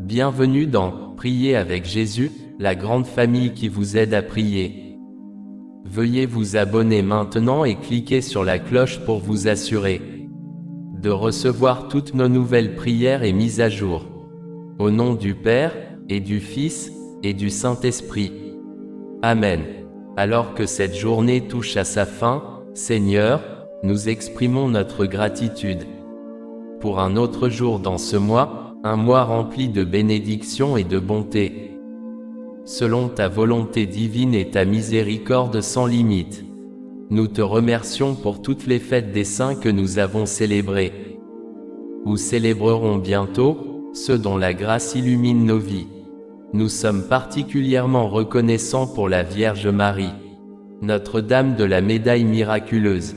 Bienvenue dans Prier avec Jésus, la grande famille qui vous aide à prier. Veuillez vous abonner maintenant et cliquer sur la cloche pour vous assurer de recevoir toutes nos nouvelles prières et mises à jour. Au nom du Père, et du Fils, et du Saint-Esprit. Amen. Alors que cette journée touche à sa fin, Seigneur, nous exprimons notre gratitude pour un autre jour dans ce mois, un mois rempli de bénédictions et de bonté. Selon ta volonté divine et ta miséricorde sans limite. Nous te remercions pour toutes les fêtes des saints que nous avons célébrées, ou célébrerons bientôt, ceux dont la grâce illumine nos vies. Nous sommes particulièrement reconnaissants pour la Vierge Marie, Notre-Dame de la Médaille miraculeuse.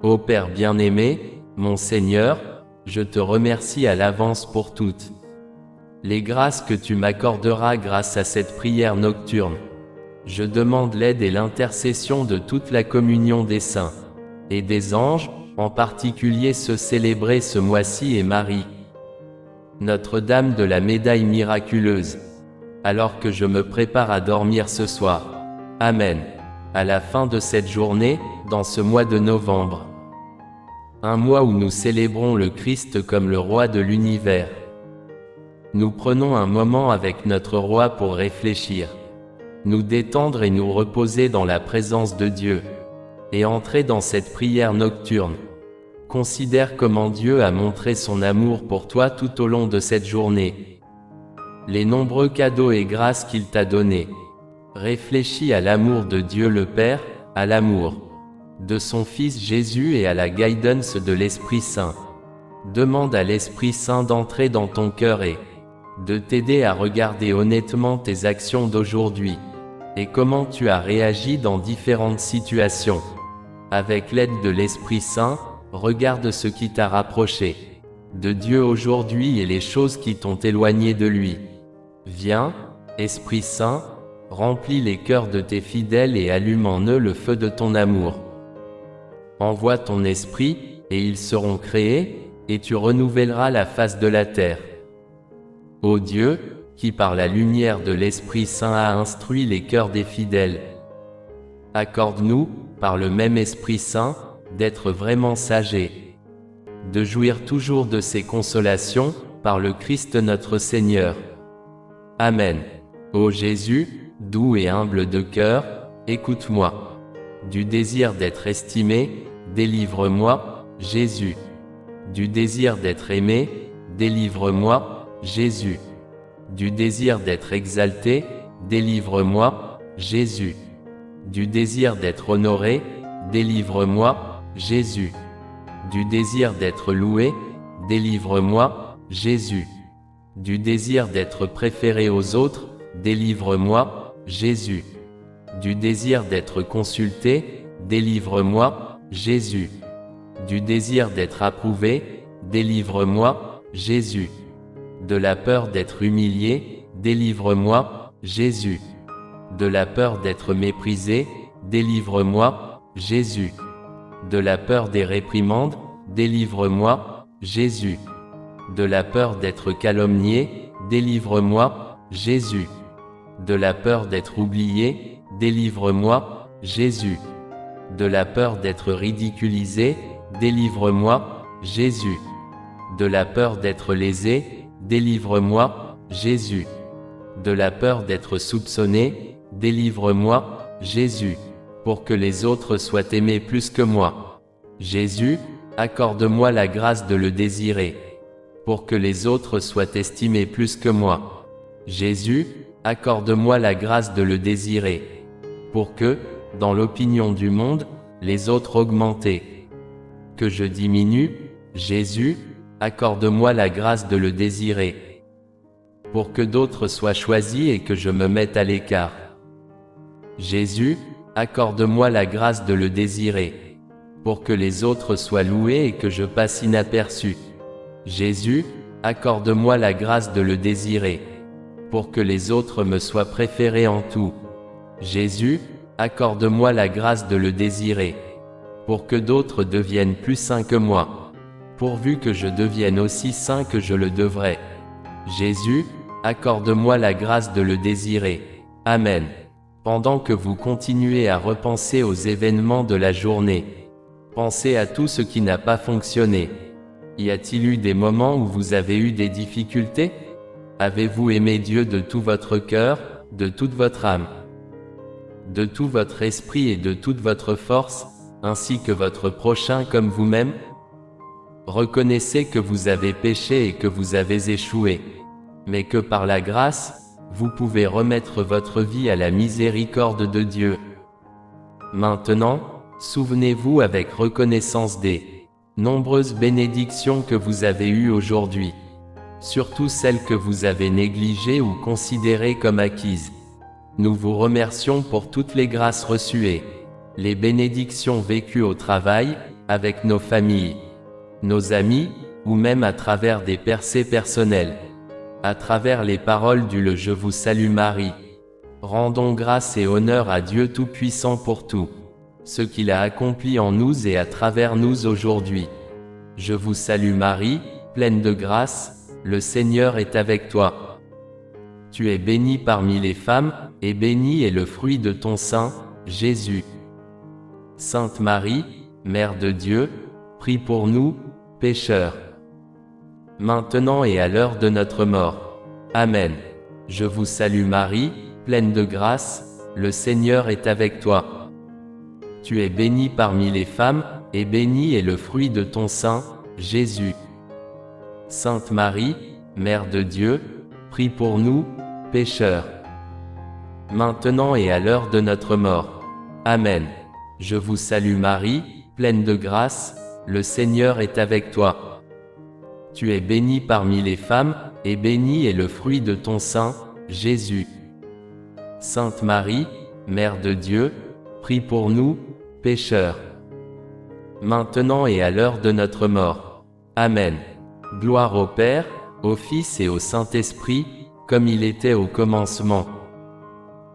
Ô Père bien-aimé, mon Seigneur, je te remercie à l'avance pour toutes les grâces que tu m'accorderas grâce à cette prière nocturne. Je demande l'aide et l'intercession de toute la communion des saints et des anges, en particulier ceux célébrés ce mois-ci et Marie, Notre-Dame de la Médaille miraculeuse, alors que je me prépare à dormir ce soir. Amen. À la fin de cette journée, dans ce mois de novembre, un mois où nous célébrons le Christ comme le roi de l'univers, nous prenons un moment avec notre roi pour réfléchir, nous détendre et nous reposer dans la présence de Dieu, et entrer dans cette prière nocturne. Considère comment Dieu a montré son amour pour toi tout au long de cette journée, les nombreux cadeaux et grâces qu'il t'a donnés. Réfléchis à l'amour de Dieu le Père, à l'amour de son Fils Jésus et à la guidance de l'Esprit Saint. Demande à l'Esprit Saint d'entrer dans ton cœur et de t'aider à regarder honnêtement tes actions d'aujourd'hui et comment tu as réagi dans différentes situations. Avec l'aide de l'Esprit Saint, regarde ce qui t'a rapproché de Dieu aujourd'hui et les choses qui t'ont éloigné de lui. Viens, Esprit Saint, remplis les cœurs de tes fidèles et allume en eux le feu de ton amour. Envoie ton esprit, et ils seront créés, et tu renouvelleras la face de la terre. Ô Dieu, qui par la lumière de l'Esprit Saint a instruit les cœurs des fidèles, accorde-nous, par le même Esprit Saint, d'être vraiment sages et de jouir toujours de ses consolations, par le Christ notre Seigneur. Amen. Ô Jésus, doux et humble de cœur, écoute-moi. Du désir d'être estimé, délivre-moi, Jésus. Du désir d'être aimé, délivre-moi, Jésus. Du désir d'être exalté, délivre-moi, Jésus. Du désir d'être honoré, délivre-moi, Jésus. Du désir d'être loué, délivre-moi, Jésus. Du désir d'être préféré aux autres, délivre-moi, Jésus. Du désir d'être consulté, délivre-moi, Jésus. Du désir d'être approuvé, délivre-moi, Jésus. De la peur d'être humilié, délivre-moi, Jésus. De la peur d'être méprisé, délivre-moi, Jésus. De la peur des réprimandes, délivre-moi, Jésus. De la peur d'être calomnié, délivre-moi, Jésus. De la peur d'être oublié, délivre-moi, Jésus. De la peur d'être ridiculisé, délivre-moi, Jésus. De la peur d'être lésé, délivre-moi, Jésus. De la peur d'être soupçonné, délivre-moi, Jésus. Pour que les autres soient aimés plus que moi. Jésus, accorde-moi la grâce de le désirer. Pour que les autres soient estimés plus que moi. Jésus, accorde-moi la grâce de le désirer. Pour que, dans l'opinion du monde, les autres augmentent. Que je diminue, Jésus, accorde-moi la grâce de le désirer. Pour que d'autres soient choisis et que je me mette à l'écart. Jésus, accorde-moi la grâce de le désirer. Pour que les autres soient loués et que je passe inaperçu. Jésus, accorde-moi la grâce de le désirer. Pour que les autres me soient préférés en tout. Jésus, accorde-moi la grâce de le désirer. Pour que d'autres deviennent plus saints que moi. Pourvu que je devienne aussi saint que je le devrais. Jésus, Accorde-moi la grâce de le désirer. Amen. Pendant que vous continuez à repenser aux événements de la journée, pensez à tout ce qui n'a pas fonctionné. Y a-t-il eu des moments où vous avez eu des difficultés? Avez-vous aimé Dieu de tout votre cœur, de toute votre âme, de tout votre esprit et de toute votre force, ainsi que votre prochain comme vous-même? Reconnaissez que vous avez péché et que vous avez échoué, mais que par la grâce, vous pouvez remettre votre vie à la miséricorde de Dieu. Maintenant, souvenez-vous avec reconnaissance des nombreuses bénédictions que vous avez eues aujourd'hui, surtout celles que vous avez négligées ou considérées comme acquises. Nous vous remercions pour toutes les grâces reçues et les bénédictions vécues au travail, avec nos familles, nos amis, ou même à travers des percées personnelles. À travers les paroles du « Je vous salue Marie », rendons grâce et honneur à Dieu Tout-Puissant pour tout ce qu'il a accompli en nous et à travers nous aujourd'hui. Je vous salue Marie, pleine de grâce, le Seigneur est avec toi. Tu es bénie parmi les femmes, et béni est le fruit de ton sein, Jésus. Sainte Marie, Mère de Dieu, prie pour nous, pécheurs, maintenant et à l'heure de notre mort. Amen. Je vous salue Marie, pleine de grâce, le Seigneur est avec toi. Tu es bénie parmi les femmes, et béni est le fruit de ton sein, Jésus. Sainte Marie, Mère de Dieu, prie pour nous, pécheurs, maintenant et à l'heure de notre mort. Amen. Je vous salue Marie, pleine de grâce, le Seigneur est avec toi. Tu es bénie parmi les femmes, et béni est le fruit de ton sein, Jésus. Sainte Marie, Mère de Dieu, prie pour nous, pécheurs, maintenant et à l'heure de notre mort. Amen. Gloire au Père, au Fils et au Saint-Esprit, comme il était au commencement,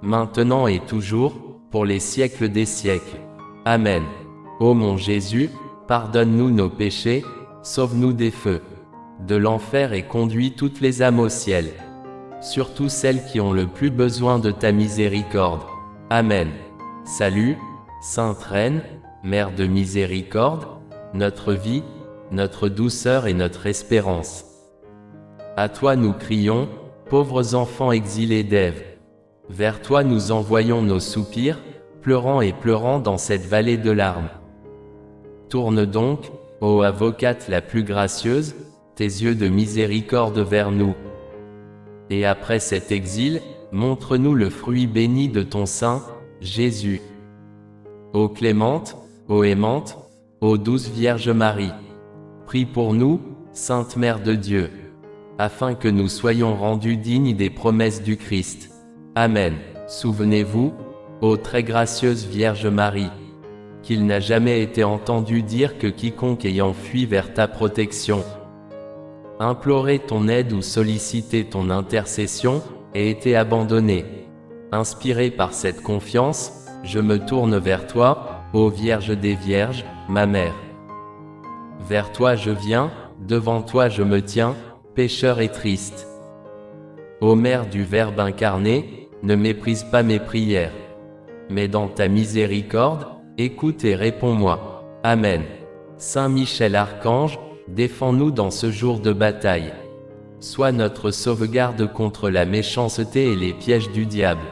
maintenant et toujours, pour les siècles des siècles. Amen. Ô mon Jésus, pardonne-nous nos péchés, sauve-nous des feux de l'enfer et conduis toutes les âmes au ciel, surtout celles qui ont le plus besoin de ta miséricorde. Amen. Salut, Sainte Reine, Mère de miséricorde, notre vie, notre douceur et notre espérance. À toi nous crions, pauvres enfants exilés d'Ève. Vers toi nous envoyons nos soupirs, pleurant et pleurant dans cette vallée de larmes. Tourne donc, ô avocate la plus gracieuse, tes yeux de miséricorde vers nous. Et après cet exil, montre-nous le fruit béni de ton sein, Jésus. Ô clémente, ô aimante, ô douce Vierge Marie, prie pour nous, Sainte Mère de Dieu, afin que nous soyons rendus dignes des promesses du Christ. Amen. Souvenez-vous, ô très gracieuse Vierge Marie, qu'il n'a jamais été entendu dire que quiconque ayant fui vers ta protection, implorer ton aide ou solliciter ton intercession, ait été abandonné. Inspiré par cette confiance, je me tourne vers toi, ô Vierge des Vierges, ma Mère. Vers toi je viens, devant toi je me tiens, pécheur et triste. Ô Mère du Verbe incarné, ne méprise pas mes prières, mais dans ta miséricorde, écoute et réponds-moi. Amen. Saint Michel Archange, défends-nous dans ce jour de bataille. Sois notre sauvegarde contre la méchanceté et les pièges du diable.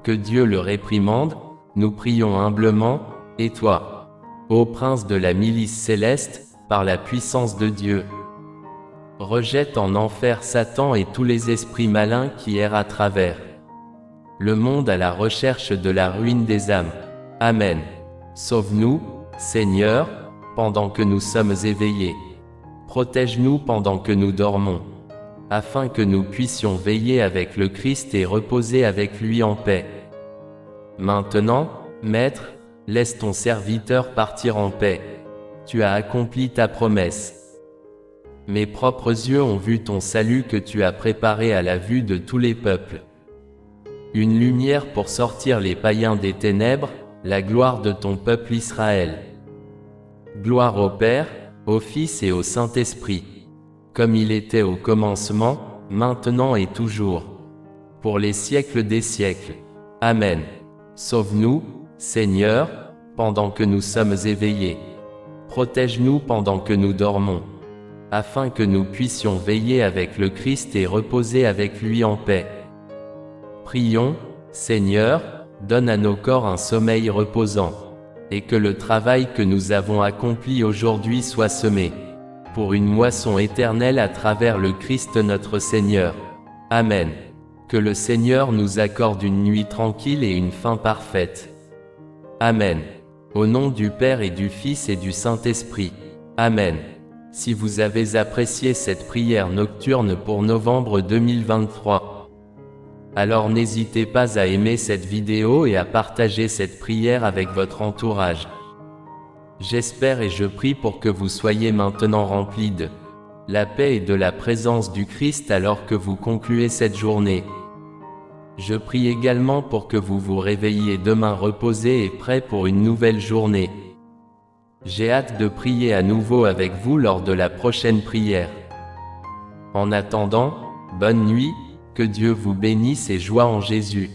Que Dieu le réprimande, nous prions humblement, et toi, ô Prince de la milice céleste, par la puissance de Dieu, rejette en enfer Satan et tous les esprits malins qui errent à travers le monde à la recherche de la ruine des âmes. Amen. Sauve-nous, Seigneur, pendant que nous sommes éveillés. Protège-nous pendant que nous dormons, afin que nous puissions veiller avec le Christ et reposer avec lui en paix. Maintenant, Maître, laisse ton serviteur partir en paix. Tu as accompli ta promesse. Mes propres yeux ont vu ton salut que tu as préparé à la vue de tous les peuples. Une lumière pour sortir les païens des ténèbres, la gloire de ton peuple Israël. Gloire au Père, au Fils et au Saint-Esprit, comme il était au commencement, maintenant et toujours, pour les siècles des siècles. Amen. Sauve-nous, Seigneur, pendant que nous sommes éveillés. Protège-nous pendant que nous dormons, afin que nous puissions veiller avec le Christ et reposer avec lui en paix. Prions, Seigneur, donne à nos corps un sommeil reposant, et que le travail que nous avons accompli aujourd'hui soit semé, pour une moisson éternelle à travers le Christ notre Seigneur. Amen. Que le Seigneur nous accorde une nuit tranquille et une fin parfaite. Amen. Au nom du Père et du Fils et du Saint-Esprit. Amen. Si vous avez apprécié cette prière nocturne pour novembre 2023, alors n'hésitez pas à aimer cette vidéo et à partager cette prière avec votre entourage. J'espère et je prie pour que vous soyez maintenant remplis de la paix et de la présence du Christ alors que vous concluez cette journée. Je prie également pour que vous vous réveilliez demain reposés et prêts pour une nouvelle journée. J'ai hâte de prier à nouveau avec vous lors de la prochaine prière. En attendant, bonne nuit, que Dieu vous bénisse et joie en Jésus.